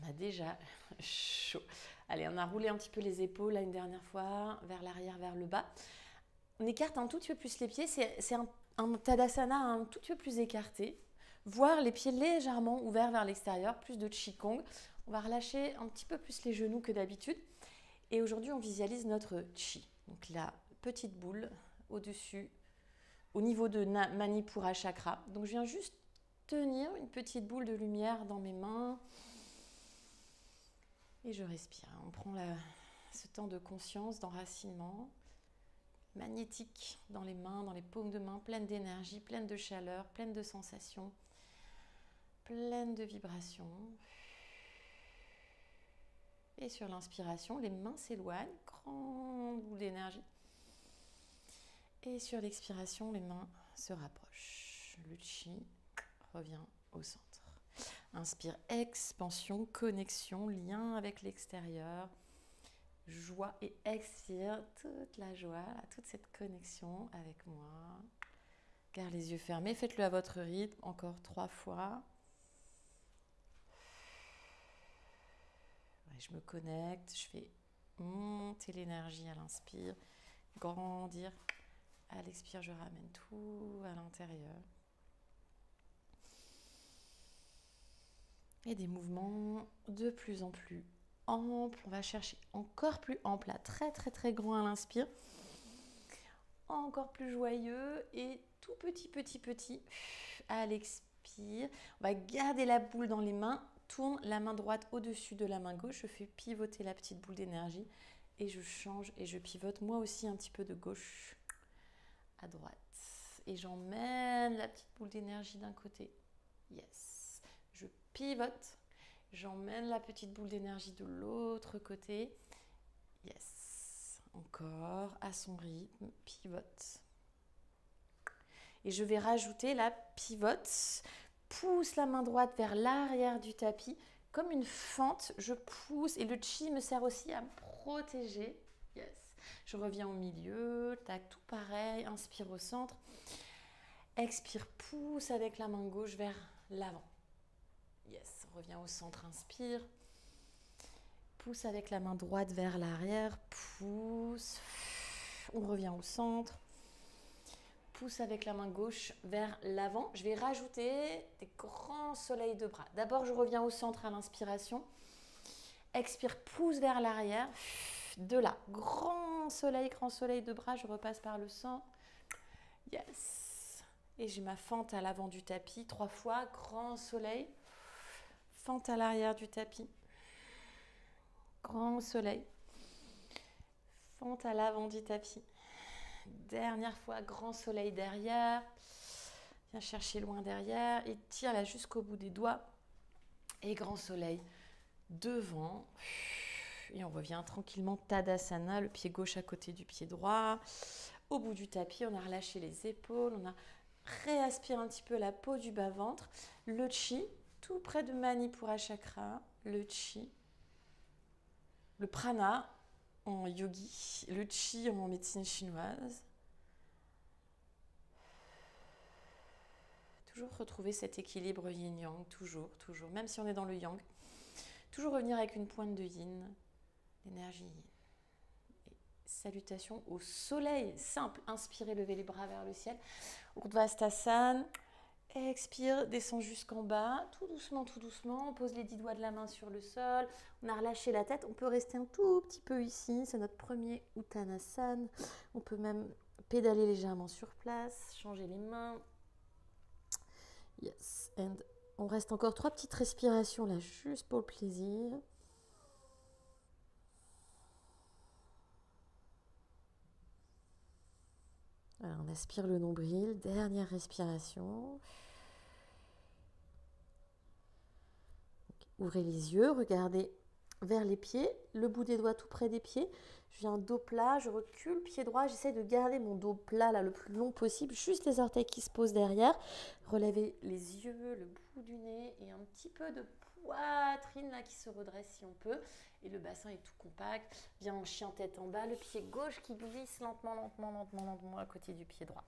a déjà chaud. Allez, on a roulé un petit peu les épaules là une dernière fois, vers l'arrière, vers le bas. On écarte un tout petit peu plus les pieds. C'est un Tadasana un tout petit peu plus écarté. Voire les pieds légèrement ouverts vers l'extérieur, plus de Qigong. On va relâcher un petit peu plus les genoux que d'habitude. Et aujourd'hui, on visualise notre Chi. Donc la petite boule au-dessus, au niveau de Manipura Chakra. Donc je viens juste tenir une petite boule de lumière dans mes mains. Et je respire. On prend ce temps de conscience, d'enracinement magnétique dans les mains, dans les paumes de main, pleine d'énergie, pleine de chaleur, pleine de sensations, pleine de vibrations. Et sur l'inspiration, les mains s'éloignent, grande boule d'énergie. Et sur l'expiration, les mains se rapprochent. Le chi revient au centre. Inspire, expansion, connexion, lien avec l'extérieur. Joie et expire toute la joie, toute cette connexion avec moi. Gardez les yeux fermés, faites-le à votre rythme, encore 3 fois. Ouais, je me connecte, je fais monter l'énergie à l'inspire, grandir. À l'expire, je ramène tout à l'intérieur. Et des mouvements de plus en plus ample, on va chercher encore plus ample, là, très très très grand à l'inspire, encore plus joyeux et tout petit à l'expire. On va garder la boule dans les mains, tourne la main droite au-dessus de la main gauche, je fais pivoter la petite boule d'énergie et je change et je pivote moi aussi un petit peu de gauche à droite et j'emmène la petite boule d'énergie d'un côté, yes, je pivote. J'emmène la petite boule d'énergie de l'autre côté. Yes. Encore à son rythme. Pivote. Et je vais rajouter la pivote. Pousse la main droite vers l'arrière du tapis. Comme une fente, je pousse. Et le chi me sert aussi à me protéger. Yes. Je reviens au milieu. Tac, tout pareil. Inspire au centre. Expire, pousse avec la main gauche vers l'avant. Yes, on revient au centre, inspire. Pousse avec la main droite vers l'arrière, pousse. On revient au centre. Pousse avec la main gauche vers l'avant. Je vais rajouter des grands soleils de bras. D'abord, je reviens au centre à l'inspiration. Expire, pousse vers l'arrière. De là, grand soleil de bras. Je repasse par le centre. Yes. Et j'ai ma fente à l'avant du tapis. 3 fois, grand soleil. Fente à l'arrière du tapis. Grand soleil. Fente à l'avant du tapis. Dernière fois, grand soleil derrière. Viens chercher loin derrière et tire là jusqu'au bout des doigts. Et grand soleil devant. Et on revient tranquillement Tadasana, le pied gauche à côté du pied droit. Au bout du tapis, on a relâché les épaules. On a réaspiré un petit peu la peau du bas-ventre. Le chi, tout près de Manipura Chakra. Le chi. Le prana en yogi, le chi en médecine chinoise. Toujours retrouver cet équilibre yin-yang, toujours, même si on est dans le yang. Toujours revenir avec une pointe de yin, l'énergie yin. Et salutations au soleil, simple, inspirez, levez les bras vers le ciel. Urdhva-stasana, expire, descend jusqu'en bas, tout doucement, on pose les 10 doigts de la main sur le sol, on a relâché la tête, on peut rester un tout petit peu ici, c'est notre premier Uttanasana, on peut même pédaler légèrement sur place, changer les mains, yes, and on reste encore 3 petites respirations là, juste pour le plaisir. Alors, on aspire le nombril, dernière respiration. Ouvrez les yeux, regardez vers les pieds, le bout des doigts tout près des pieds. Je viens dos plat, je recule, pied droit, j'essaie de garder mon dos plat là le plus long possible, juste les orteils qui se posent derrière. Relevez les yeux, le bout du nez et un petit peu de poitrine là qui se redresse si on peut. Et le bassin est tout compact. Viens en chien tête en bas, le pied gauche qui glisse lentement à côté du pied droit.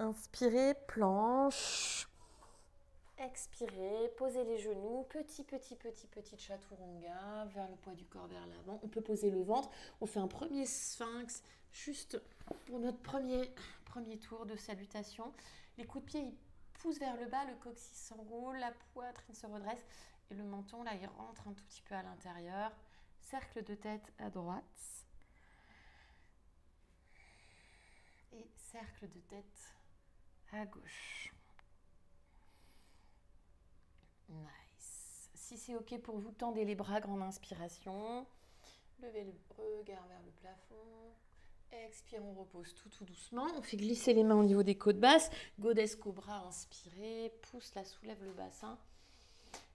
Inspirez, planche. Expirez, posez les genoux, petit chaturanga, vers le poids du corps vers l'avant. On peut poser le ventre, on fait un premier sphinx, juste pour notre premier tour de salutation. Les coups de pied, ils poussent vers le bas, le coccyx s'enroule, la poitrine se redresse et le menton, là, il rentre un tout petit peu à l'intérieur. Cercle de tête à droite et cercle de tête à gauche. Nice. Si c'est ok pour vous, tendez les bras, grande inspiration. Levez le regard vers le plafond. Expire, on repose tout doucement. On fait glisser les mains au niveau des côtes basses. Goddess Cobra, inspirez. Pousse, là, soulève le bassin.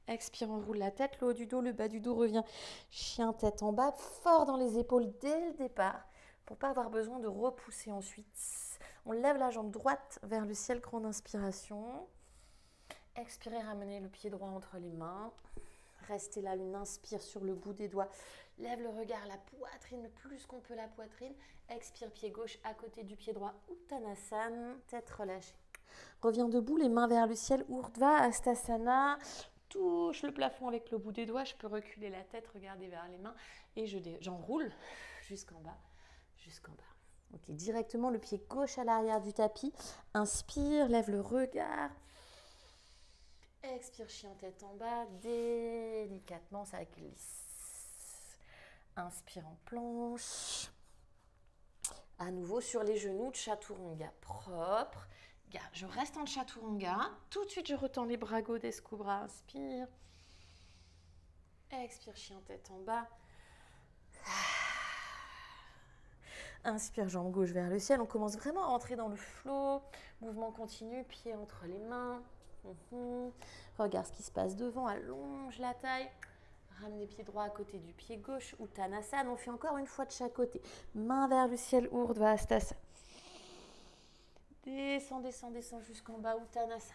Expire, on roule la tête, le haut du dos, le bas du dos revient. Chien tête en bas, fort dans les épaules dès le départ, pour ne pas avoir besoin de repousser ensuite. On lève la jambe droite vers le ciel, grande inspiration. Expirez, ramenez le pied droit entre les mains. Restez là, une inspire sur le bout des doigts. Lève le regard, la poitrine, le plus qu'on peut la poitrine. Expire, pied gauche à côté du pied droit, Uttanasana, tête relâchée. Reviens debout, les mains vers le ciel, Urdhva Hastasana. Touche le plafond avec le bout des doigts. Je peux reculer la tête, regarder vers les mains et j'enroule jusqu'en bas, Ok, directement le pied gauche à l'arrière du tapis. Inspire, lève le regard. Expire, chien tête en bas, délicatement, ça glisse. Inspire en planche. À nouveau sur les genoux, chaturanga propre. Je reste en chaturanga. Tout de suite, je retends les bras, Goddess Cobra. Inspire. Expire, chien tête en bas. Inspire, jambe gauche vers le ciel. On commence vraiment à entrer dans le flow. Mouvement continu, pied entre les mains. Regarde ce qui se passe devant, allonge la taille. Ramenez pied droit à côté du pied gauche, Uttanasana. On fait encore une fois de chaque côté. Main vers le ciel, Urdhva Hastasana. Descends jusqu'en bas, Uttanasana.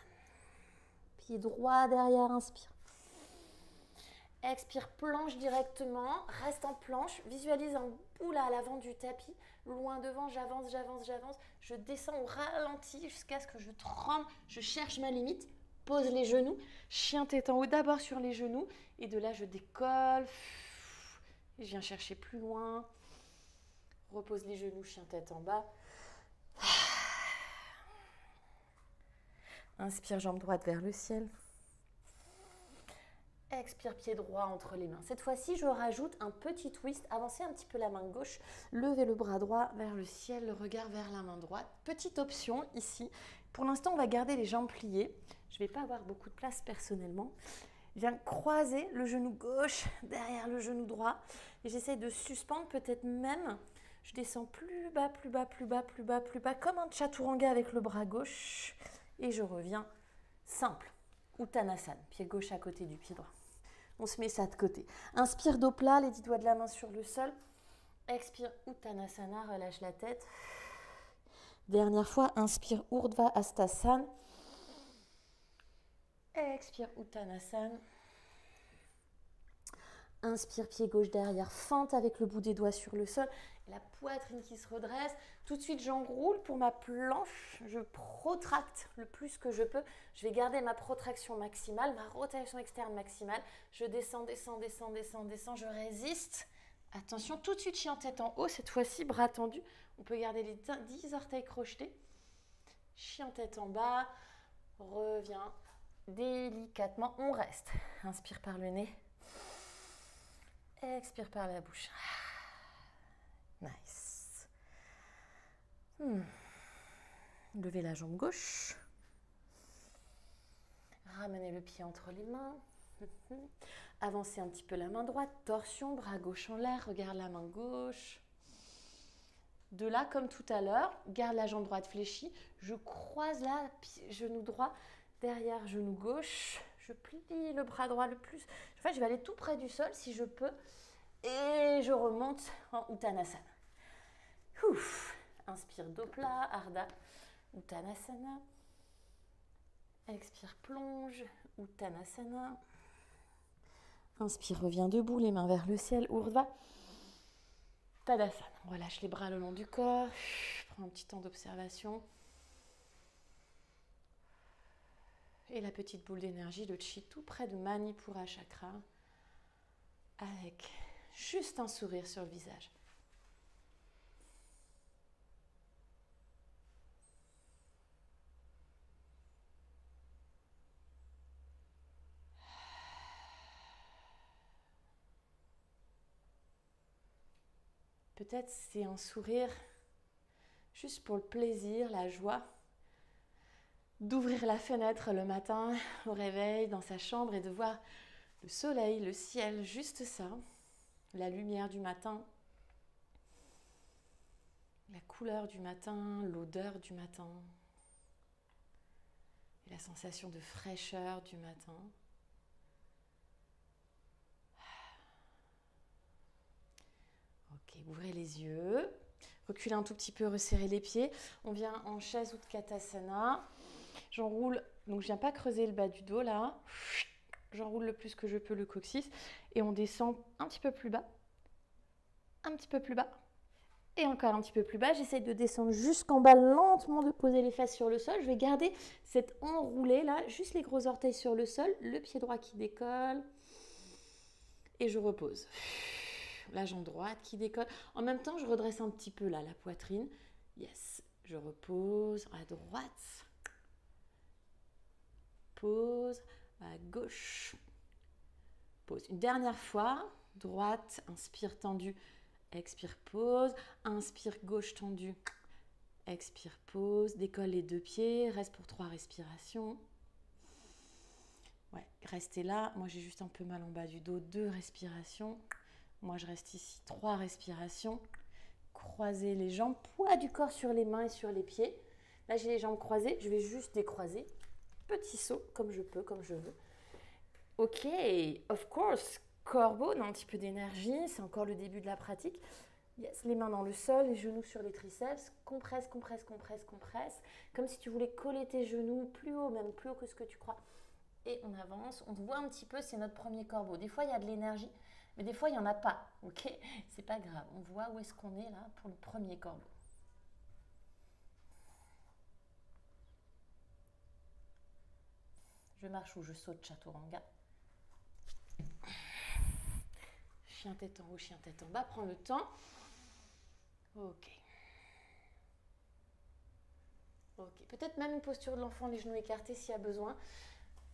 Pied droit derrière, inspire. Expire, planche directement, reste en planche. Visualise un bout là à l'avant du tapis. Loin devant, j'avance. Je descends au ralenti jusqu'à ce que je tremble. Je cherche ma limite. Pose les genoux. Chien tête en haut, d'abord sur les genoux. Et de là, je décolle. Et je viens chercher plus loin. Repose les genoux, chien tête en bas. Inspire, jambe droite vers le ciel. Expire, pied droit entre les mains. Cette fois-ci, je rajoute un petit twist. Avancez un petit peu la main gauche. Levez le bras droit vers le ciel, le regard vers la main droite. Petite option ici. Pour l'instant, on va garder les jambes pliées. Je ne vais pas avoir beaucoup de place personnellement. Je viens croiser le genou gauche derrière le genou droit. Et j'essaie de suspendre, peut-être même. Je descends plus bas, comme un chaturanga avec le bras gauche. Et je reviens simple. Uttanasana, pied gauche à côté du pied droit. On se met ça de côté. Inspire, dos plat, les 10 doigts de la main sur le sol. Expire, Uttanasana, relâche la tête. Dernière fois, inspire, Urdhva Hastasana. Expire, Uttanasana. Inspire, pied gauche derrière, fente avec le bout des doigts sur le sol. La poitrine qui se redresse. Tout de suite, j'enroule pour ma planche. Je protracte le plus que je peux. Je vais garder ma protraction maximale, ma rotation externe maximale. Je descends. Je résiste. Attention, tout de suite, chien tête en haut. Cette fois-ci, bras tendus. On peut garder les 10 orteils crochetés. Chien tête en bas. Reviens délicatement. On reste. Inspire par le nez. Expire par la bouche. Nice. Levez la jambe gauche. Ramenez le pied entre les mains. Avancez un petit peu la main droite. Torsion, bras gauche en l'air. Regarde la main gauche. De là, comme tout à l'heure, garde la jambe droite fléchie. Je croise là, genou droit derrière genou gauche. Je plie le bras droit le plus. En fait, je vais aller tout près du sol si je peux. Et je remonte en Uttanasana. Ouf. Inspire, dos plat, Ardha, Uttanasana. Expire, plonge, Uttanasana. Inspire, reviens debout, les mains vers le ciel, Urdhva Tadasana. On relâche les bras le long du corps. Prends un petit temps d'observation. Et la petite boule d'énergie, le chi, tout près de Manipura Chakra, avec juste un sourire sur le visage. Peut-être c'est un sourire juste pour le plaisir, la joie d'ouvrir la fenêtre le matin au réveil dans sa chambre et de voir le soleil, le ciel, juste ça, la lumière du matin, la couleur du matin, l'odeur du matin, et la sensation de fraîcheur du matin. Ok, ouvrez les yeux, reculez un tout petit peu, resserrez les pieds. On vient en chaise Utkatasana. J'enroule, donc je viens pas creuser le bas du dos là. J'enroule le plus que je peux le coccyx et on descend un petit peu plus bas, un petit peu plus bas et encore un petit peu plus bas. J'essaie de descendre jusqu'en bas lentement, de poser les fesses sur le sol. Je vais garder cet enroulé là, juste les gros orteils sur le sol, le pied droit qui décolle et je repose. La jambe droite qui décolle. En même temps, je redresse un petit peu là la poitrine. Yes, je repose à droite. Pause, à gauche, pause. Une dernière fois, droite, inspire tendu, expire, pause, inspire, gauche tendu, expire, pause, décolle les deux pieds, reste pour 3 respirations. Ouais, restez là, moi j'ai juste un peu mal en bas du dos, 2 respirations. Moi je reste ici, 3 respirations. Croisez les jambes, poids du corps sur les mains et sur les pieds. Là j'ai les jambes croisées, je vais juste décroiser. Petit saut, comme je peux, comme je veux. Ok, of course, corbeau, dans un petit peu d'énergie, c'est encore le début de la pratique. Yes, les mains dans le sol, les genoux sur les triceps, compresse, compresse, compresse, compresse, comme si tu voulais coller tes genoux plus haut, même plus haut que ce que tu crois. Et on avance, on voit un petit peu, c'est notre premier corbeau. Des fois, il y a de l'énergie, mais des fois, il n'y en a pas, ok? C'est pas grave, on voit où est-ce qu'on est là pour le premier corbeau. Je marche ou je saute chaturanga. Chien tête en haut, chien tête en bas. Prends le temps. Ok. Ok. Peut-être même une posture de l'enfant, les genoux écartés s'il y a besoin.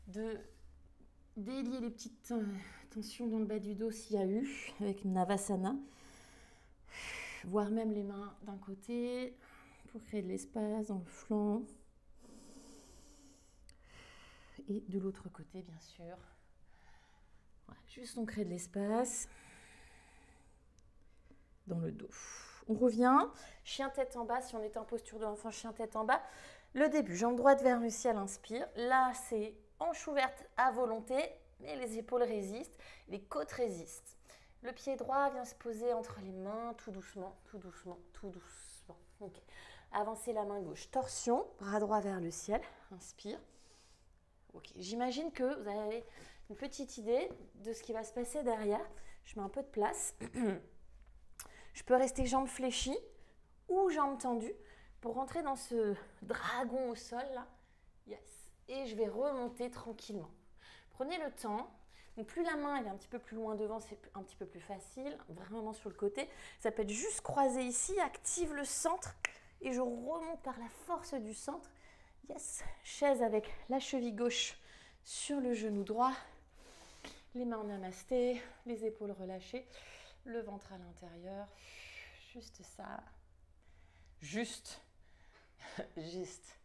De délier les petites tensions dans le bas du dos s'il y a eu, avec une Navasana. Voire même les mains d'un côté pour créer de l'espace dans le flanc. Et de l'autre côté, bien sûr. Voilà, juste on crée de l'espace dans le dos. On revient, chien tête en bas, si on est en posture de l'enfant, chien tête en bas. Le début, jambe droite vers le ciel, inspire. Là, c'est hanche ouverte à volonté, mais les épaules résistent, les côtes résistent. Le pied droit vient se poser entre les mains, tout doucement, tout doucement, tout doucement. Ok. Avancez la main gauche, torsion, bras droit vers le ciel, inspire. Ok. J'imagine que vous avez une petite idée de ce qui va se passer derrière. Je mets un peu de place. Je peux rester jambes fléchies ou jambes tendues pour rentrer dans ce dragon au sol là. Yes. Et je vais remonter tranquillement. Prenez le temps. Donc plus la main est un petit peu plus loin devant, c'est un petit peu plus facile. Vraiment sur le côté. Ça peut être juste croisé ici. Active le centre. Et je remonte par la force du centre. Yes. Chaise avec la cheville gauche sur le genou droit. Les mains en namasté. Les épaules relâchées. Le ventre à l'intérieur. Juste ça. Juste. Juste.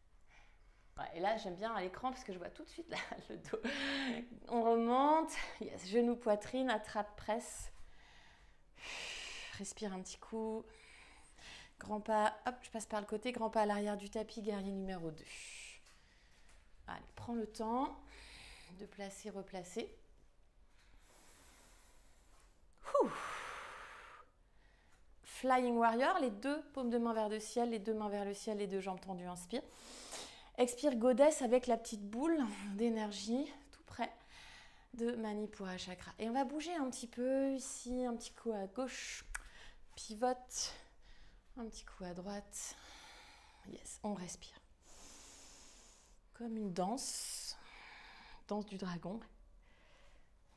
Ouais, et là, j'aime bien à l'écran parce que je vois tout de suite là, le dos. On remonte. Yes, genou, poitrine, attrape, presse. Respire un petit coup. Grand pas. Hop, je passe par le côté. Grand pas à l'arrière du tapis, guerrier numéro 2. Allez, prends le temps de placer, replacer. Ouh. Flying Warrior, les 2 paumes de main vers le ciel, les 2 mains vers le ciel, les 2 jambes tendues, inspire. Expire Goddess avec la petite boule d'énergie tout près de Manipura Chakra. Et on va bouger un petit peu ici, un petit coup à gauche, pivote, un petit coup à droite. Yes, on respire. Comme une danse. danse du dragon.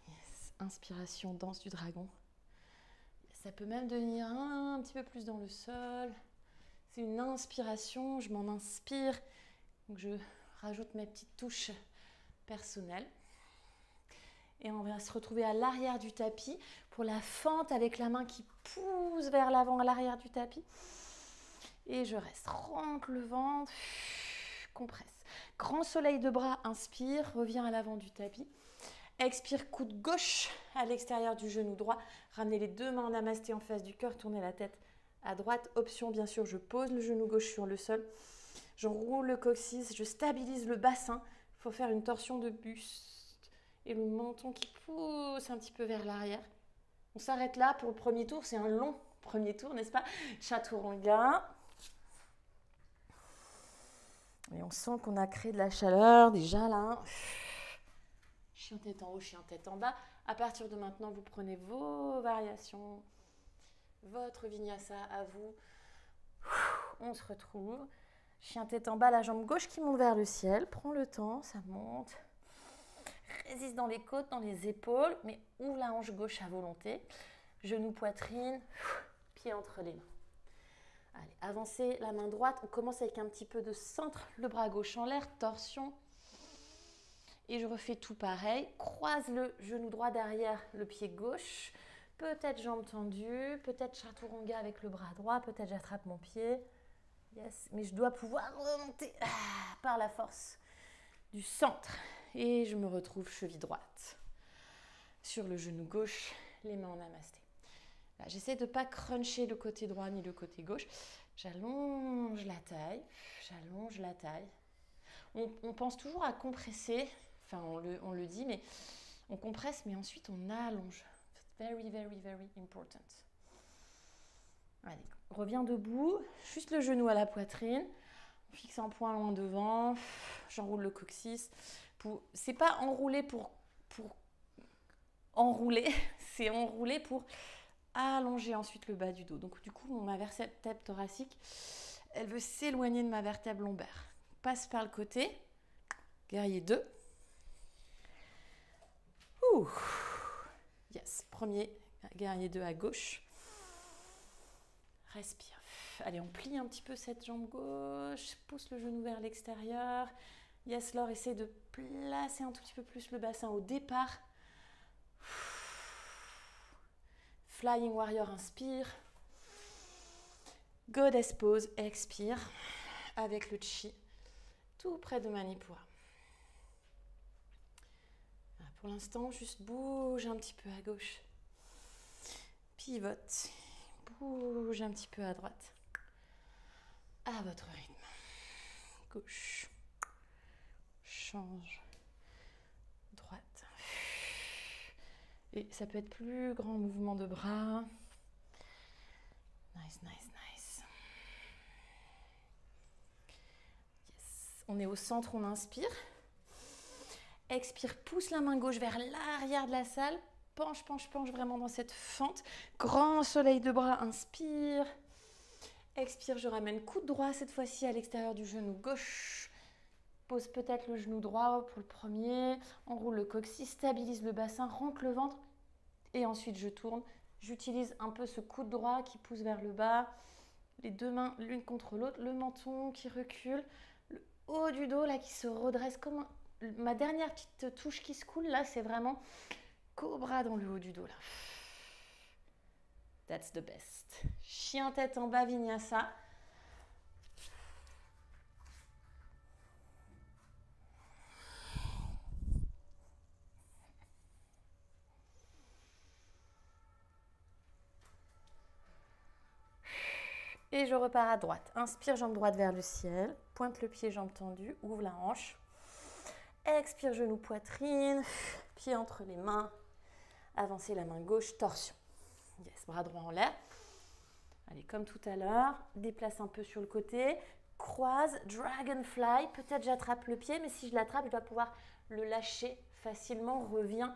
Yes. Inspiration, danse du dragon. Ça peut même devenir un petit peu plus dans le sol. C'est une inspiration, je m'en inspire. Donc je rajoute mes petites touches personnelles. Et on va se retrouver à l'arrière du tapis pour la fente avec la main qui pousse vers l'avant à l'arrière du tapis. Et je reste, rentre le ventre, compresse. Grand soleil de bras, inspire, reviens à l'avant du tapis. Expire, coude gauche à l'extérieur du genou droit. Ramenez les deux mains en namasté en face du cœur, tournez la tête à droite. Option, bien sûr, je pose le genou gauche sur le sol. J'enroule le coccyx, je stabilise le bassin. Il faut faire une torsion de buste et le menton qui pousse un petit peu vers l'arrière. On s'arrête là pour le premier tour. C'est un long premier tour, n'est-ce pas? Chaturanga. Et on sent qu'on a créé de la chaleur déjà là. Chien tête en haut, chien tête en bas. À partir de maintenant, vous prenez vos variations, votre vinyasa à vous. On se retrouve. Chien tête en bas, la jambe gauche qui monte vers le ciel. Prends le temps, ça monte. Résiste dans les côtes, dans les épaules, mais ouvre la hanche gauche à volonté. Genou, poitrine, pied entre les mains. Allez, avancez la main droite. On commence avec un petit peu de centre, le bras gauche en l'air, torsion. Et je refais tout pareil. Croise le genou droit derrière le pied gauche. Peut-être jambe tendue, peut-être chaturanga avec le bras droit, peut-être j'attrape mon pied. Yes, mais je dois pouvoir remonter par la force du centre. Et je me retrouve cheville droite. Sur le genou gauche, les mains en namasté. J'essaie de ne pas cruncher le côté droit ni le côté gauche. J'allonge la taille, j'allonge la taille. On pense toujours à compresser, enfin on le dit, mais on compresse, mais ensuite on allonge. Very, very, very important. Allez, reviens debout, juste le genou à la poitrine. On fixe un point loin devant, j'enroule le coccyx. C'est pas enrouler pour enrouler, c'est enrouler pour allonger ensuite le bas du dos. Donc du coup, ma vertèbre thoracique, elle veut s'éloigner de ma vertèbre lombaire. Passe par le côté, guerrier 2. Ouh. Yes, premier guerrier 2 à gauche. Respire. Allez, on plie un petit peu cette jambe gauche, pousse le genou vers l'extérieur. Yes, Laure, essaie de placer un tout petit peu plus le bassin au départ. Flying Warrior, inspire. Goddess Pose, expire. Avec le chi, tout près de Manipura. Pour l'instant, juste bouge un petit peu à gauche. Pivote. Bouge un petit peu à droite. À votre rythme. Gauche. Change. Droite. Et ça peut être plus grand mouvement de bras. Nice, nice, nice. Yes. On est au centre, on inspire. Expire, pousse la main gauche vers l'arrière de la salle. Penche, penche, penche vraiment dans cette fente. Grand soleil de bras, inspire. Expire, je ramène coude droit cette fois-ci à l'extérieur du genou gauche. Pose peut-être le genou droit pour le premier. Enroule le coccyx, stabilise le bassin, rentre le ventre. Et ensuite, je tourne. J'utilise un peu ce coude droit qui pousse vers le bas. Les deux mains l'une contre l'autre. Le menton qui recule. Le haut du dos là qui se redresse comme un... Ma dernière petite touche qui se coule là, c'est vraiment cobra dans le haut du dos là. That's the best. Chien tête en bas, vinyasa. Et je repars à droite. Inspire, jambe droite vers le ciel. Pointe le pied, jambe tendue. Ouvre la hanche. Expire, genou, poitrine. Pied entre les mains. Avancez la main gauche, torsion. Yes, bras droit en l'air. Allez, comme tout à l'heure. Déplace un peu sur le côté. Croise, dragonfly. Peut-être j'attrape le pied, mais si je l'attrape, je dois pouvoir le lâcher facilement. Reviens,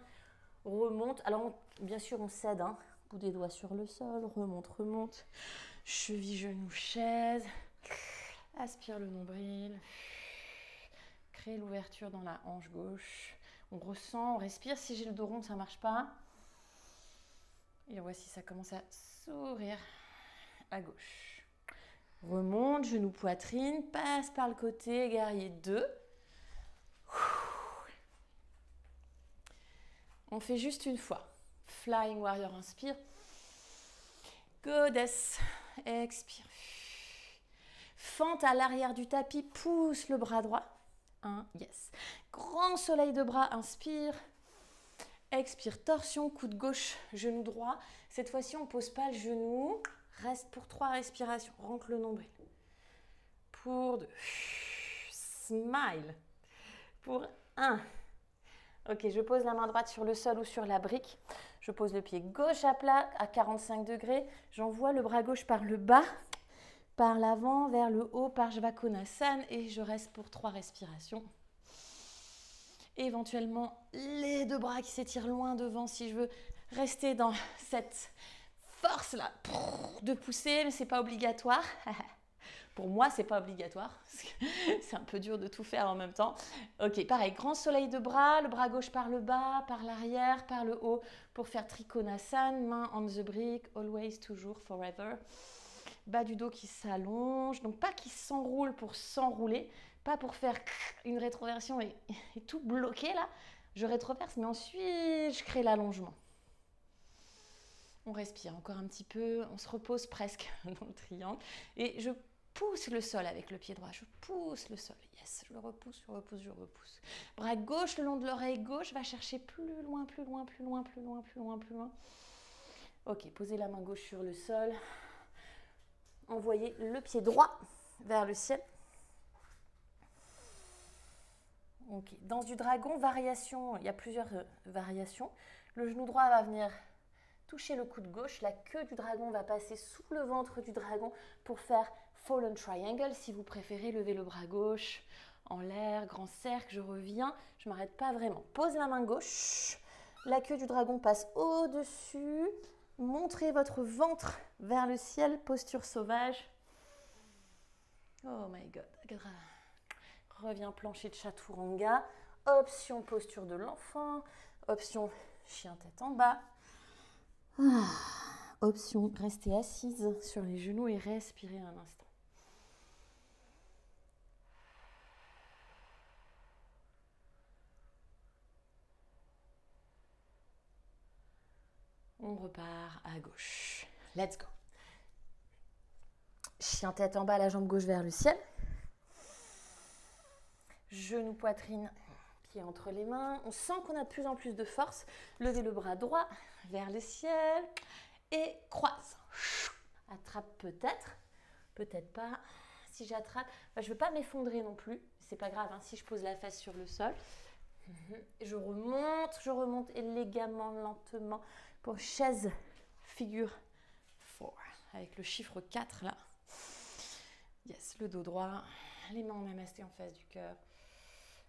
remonte. Alors, bien sûr, on cède. Bout des doigts sur le sol. Remonte, remonte. Cheville, genou, chaise. Aspire le nombril. Crée l'ouverture dans la hanche gauche. On ressent, on respire. Si j'ai le dos rond, ça ne marche pas. Et voici, ça commence à s'ouvrir à gauche. Remonte, genou, poitrine, passe par le côté, guerrier 2. On fait juste une fois. Flying Warrior, inspire. Goddess, expire. Fente à l'arrière du tapis, pousse le bras droit. 1, yes. Grand soleil de bras, inspire. Expire, torsion, coude gauche, genou droit. Cette fois-ci, on ne pose pas le genou. Reste pour 3 respirations. Rentre le nombril. Pour 2. Smile. Pour 1. Ok, je pose la main droite sur le sol ou sur la brique. Je pose le pied gauche à plat à 45 degrés. J'envoie le bras gauche par le bas, par l'avant, vers le haut, par Jvakonasana. Et je reste pour 3 respirations. Éventuellement, les 2 bras qui s'étirent loin devant si je veux rester dans cette force-là de pousser, mais ce n'est pas obligatoire. Pour moi, ce n'est pas obligatoire. C'est un peu dur de tout faire en même temps. Ok, pareil, grand soleil de bras, le bras gauche par le bas, par l'arrière, par le haut pour faire Trikonasana, main on the brick, always, toujours, forever. Bas du dos qui s'allonge, donc pas qui s'enroule pour s'enrouler, pas pour faire une rétroversion et tout bloquer là. Je rétroverse, mais ensuite je crée l'allongement. On respire encore un petit peu, on se repose presque dans le triangle et je pousse le sol avec le pied droit, je pousse le sol, yes, je le repousse, je repousse, je repousse. Bras gauche le long de l'oreille gauche, va chercher plus loin, plus loin, plus loin, plus loin, plus loin, plus loin. Ok, posez la main gauche sur le sol, envoyez le pied droit vers le ciel. Ok, danse du dragon, variation, il y a plusieurs variations. Le genou droit va venir toucher le coude gauche, la queue du dragon va passer sous le ventre du dragon pour faire Fallen Triangle. Si vous préférez, lever le bras gauche en l'air, grand cercle, je reviens, je ne m'arrête pas vraiment. Pose la main gauche, la queue du dragon passe au-dessus, montrez votre ventre vers le ciel, posture sauvage. Oh my god. Reviens plancher de chaturanga, option posture de l'enfant, option chien tête en bas. Option rester assise sur les genoux et respirer un instant. On repart à gauche. Let's go. Chien tête en bas, la jambe gauche vers le ciel. Genou, poitrine, pied entre les mains. On sent qu'on a de plus en plus de force. Levez le bras droit vers le ciel et croise. Attrape peut-être, peut-être pas. Si j'attrape, je ne veux pas m'effondrer non plus. C'est pas grave si je pose la face sur le sol. Je remonte élégamment, lentement pour chaise figure 4 avec le chiffre 4 là. Yes, le dos droit, les mains en namasté en face du cœur,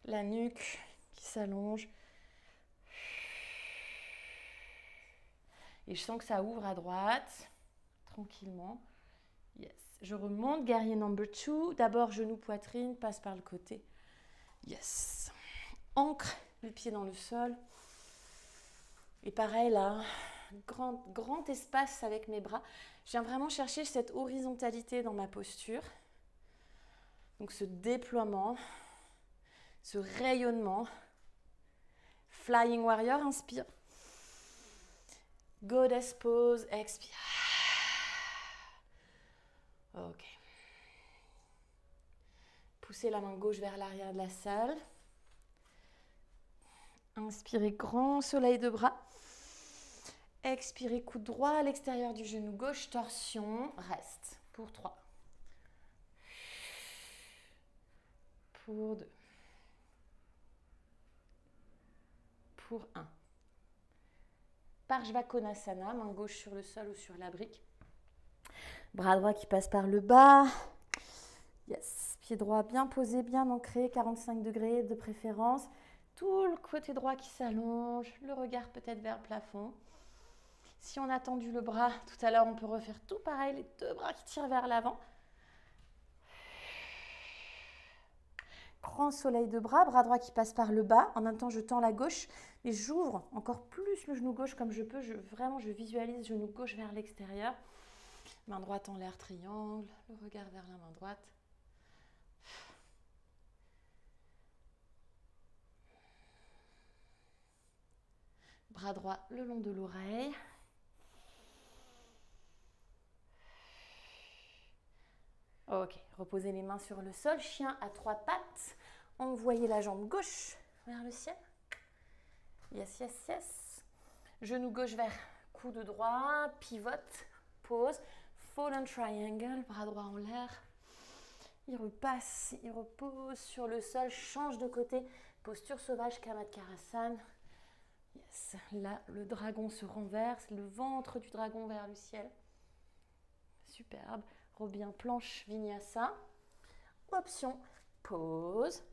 la nuque qui s'allonge. Et je sens que ça ouvre à droite, tranquillement. Yes. Je remonte, guerrier number 2. D'abord, genou, poitrine, passe par le côté. Yes. Ancre le pied dans le sol. Et pareil là, grand espace avec mes bras. Je viens vraiment chercher cette horizontalité dans ma posture. Donc ce déploiement, ce rayonnement. Flying Warrior, inspire. Goddess pose, expire. Ok. Poussez la main gauche vers l'arrière de la salle. Inspirez, grand soleil de bras. Expirez, coude droit à l'extérieur du genou gauche, torsion, reste pour 3. Pour 2. Pour 1. Parshvakonasana, main gauche sur le sol ou sur la brique. Bras droit qui passe par le bas. Yes. Pied droit bien posé, bien ancré, 45 degrés de préférence. Tout le côté droit qui s'allonge, le regard peut-être vers le plafond. Si on a tendu le bras, tout à l'heure, on peut refaire tout pareil, les 2 bras qui tirent vers l'avant. Grand soleil de bras, bras droit qui passe par le bas. En même temps, je tends la gauche et j'ouvre encore plus le genou gauche comme je peux. Vraiment, je visualise genou gauche vers l'extérieur. Main droite en l'air, triangle. Le regard vers la main droite. Bras droit le long de l'oreille. Ok, reposez les mains sur le sol. Chien à 3 pattes. Envoyez la jambe gauche vers le ciel. Yes, yes, yes. Genou gauche vers coude droit. Pivote. Pause. Fallen triangle. Bras droit en l'air. Il repasse, il repose sur le sol. Change de côté. Posture sauvage, Kamatkarasana. Yes. Là, le dragon se renverse. Le ventre du dragon vers le ciel. Superbe. Revient planche vinyasa. Option, pause.